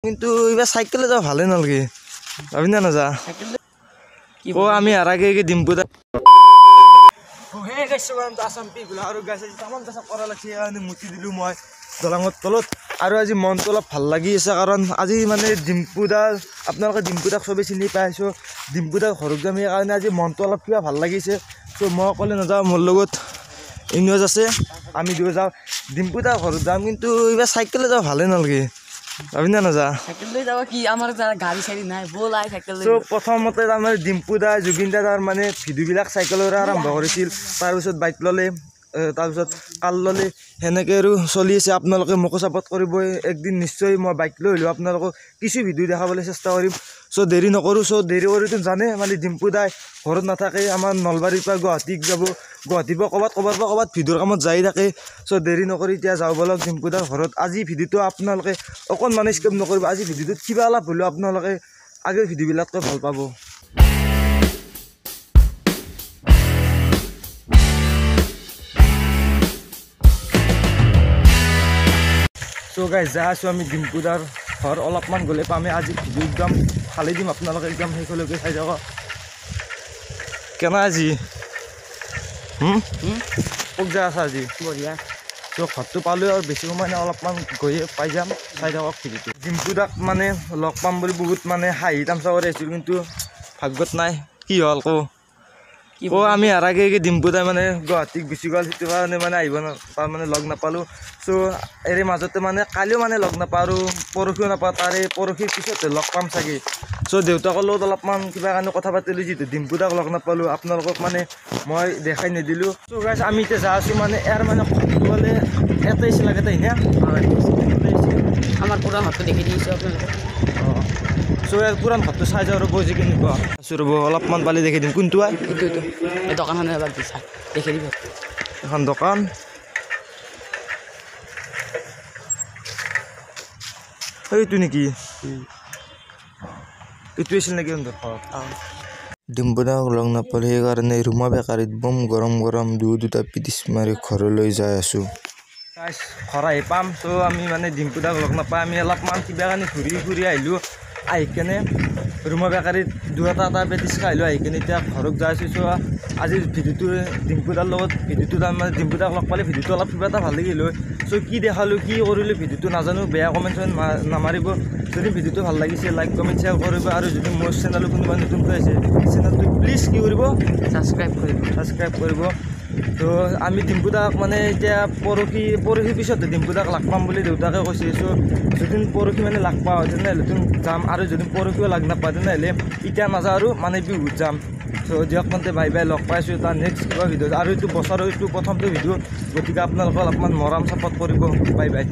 কিন্তু এবার সাইকেলে যাওয়া ভালো নালগে ভাবি না না যা ও আমি আর আগে ডিম্পুদা হে গাইছো তো আসাম পিগুলা আৰু গাইছে তামান গাছা কৰা লাগছে আমি মুতি দিলো মই দলঙৰ তলত আৰু আজি মনটো অলপ ভাল লাগি আছে কাৰণ আজি মানে ডিম্পুদা আপোনালোকে ডিম্পুদাক সবে চিনি পাইছো ডিম্পুদা ঘৰত যাম এই কাৰণে আজি মনটো অলপ কিবা ভাল লাগিছে তো মই অকলে নাযাওঁ মোৰ লগত ইনজ আছে আমি দুয়ো যাওঁ ডিম্পুদা ঘৰত যাম কিন্তু এবাৰ চাইকেলে যাওয়া ভালো নালগে ভাবি না না যা সাইকেল লৈ যাব কি আমার গাড়ি সারি নাই বল আই সাইকেল লৈ তো প্রথমতে আমার ডিম্পুদা জুবিনদা তার মানে ভিডিওবিলাক সাইকেলৰে আৰম্ভ কৰিছিল তাৰপিছত বাইক ল'লে তাৰপিছত কাৰ ল'লে সেনেকৈ আৰু চলি আছে আপোনালোকে মোকো ছাপোৰ্ট কৰিব একদিন নিশ্চয় মই বাইক লৈ হ'লেও আপোনালোকক কিছু ভিডিঅ' দেখাবলৈ চেষ্টা কৰিম চ' দেৰি নকৰোঁ চ' দেৰি কৰিতো জানে মানে ডিম্পুদাই ঘৰত নাথাকে আমাৰ নলবাৰীৰ পৰা গুৱাহাটীক যাব গুৱাহাটীৰ পৰা ক'ৰবাত ভিডিঅ'ৰ কামত যাই থাকে চ' দেৰি নকৰি এতিয়া যাওঁ বলক ডিম্পুদাৰ ঘৰত আজি ভিডিঅ'টো আপোনালোকে অকণমান স্কিপ নকৰিব আজি ভিডিঅ'টোত কিবা অলপ হ'লেও আপোনালোকে আগৰ ভিডিঅ'বিলাতকৈ ভাল পাব তো গাইজ যা আছোঁ আমি ডিম্পুদাৰ ঘৰ অলপমান গ'লে পামে আজি ভিডিঅ' একদম ফালি দিম আপোনালোকে একদম শেষলৈকে চাই যাব কেনে আজি ক'ত যা আছা আজি বঢ়িয়া তো ঘৰটো পালোঁ আৰু বেছি সময় নাই অলপমান গৈয়ে পাই যাম চাই থাকক ভিডিঅ'টো ডিম্পুদাক মানে লগ পাম বুলি বহুত মানে হাঁহি তামচা কৰি আহিছিলোঁ কিন্তু ভাগ্যত নাই কি হ'ল কওঁ আমি আৰ আগে ডিম্পুদাই মানে গুৱাহাটীক গুচি গ'ল সেইটো কাৰণে মানে আহিব মানে লগ নাপালোঁ চ' এৰে মাজতে মানে কালিও মানে লগ নাপাওঁ আৰু পৰহিও নাপাওঁ তাৰে পৰহিৰ পিছতে লগ পাম চাগে চ' দেউতাকৰ লগত অলপমান কিবা কাৰণে কথা পাতিলোঁ যিহেতু ডিম্পুদাক লগ নাপালোঁ আপোনালোকক মানে মই দেখাই নিদিলোঁ চ' গাইজ আমি এতিয়া যা আছোঁ মানে ইয়াৰ মানে ক'লে এটাই লাগে তাই নে আমাৰ পুৰা হাতটো দেখি দিয়েছে আপনাদেৰ অঁ চ' ইয়াৰ পুৰাণ ঘৰটো চাই যাওঁ ৰ'ব যে কেনেকুৱা আছোঁ ৰ'ব অলপমান পালি দেখি দিম কোনটো আই এইটো এই দোকানখনে এবাৰ দিছা দেখি দিব এখন দোকান এইটো নেকি এইটো আছিল নেকি ডিম্পুদাক লগ নাপালোঁ সেইকাৰণে ৰুমা বেকাৰীত বম গৰম দুটা পিটিচ মাৰি ঘৰলৈ যাই আছোঁ ঘৰ আহি পাম চ' আমি মানে ডিম্পুদাক লগ নাপাই আমি অলপমান কিবা কাৰণে ঘূৰি আহিলোঁ আহি কেনে ৰুমা বেকাৰীত দুটা পেটিচ খাইলোঁ আহি কেনে এতিয়া ঘৰত যাই আছোঁ চ' আজিৰ ভিডিঅ'টো ডিম্পুদাৰ লগত ভিডিঅ'টো তাৰমানে ডিম্পুদাক লগ পালে ভিডিঅ'টো অলপ কিবা এটা ভাল লাগিল হয় চ' কি দেখালোঁ কি কৰিলোঁ ভিডিঅ'টো নাজানো বেয়া কমেণ্ট নামাৰিব যদি ভিডিঅ'টো ভাল লাগিছে লাইক কমেণ্ট শ্বেয়াৰ কৰিব আৰু যদি মোৰ চেনেলত কোনোবা নতুনকৈ আছে চেনেলটো প্লিজ কি কৰিব ছাবস্ক্ৰাইব কৰিব তো আমি ডিম্পুদাক মানে এতিয়া পৰহি পিছতে ডিম্পুদাক লগ পাম বুলি দেউতাকে কৈছে চ' যদি পৰহি মানে লগ পাওঁ তেনেহ'লে যাম আৰু যদি পৰহিও লগ নাপাওঁ তেনেহ'লে এতিয়া নাযাওঁ আৰু মানে বিহুত যাম চ' দিয়ক মানে বাই লগ পাইছোঁ তাৰ নেক্সট কিবা ভিডিঅ' আৰু এইটো বছৰৰ এইটো প্ৰথমটো ভিডিঅ' গতিকে আপোনালোকে অলপমান মৰম ছাপোৰ্ট কৰিব বাই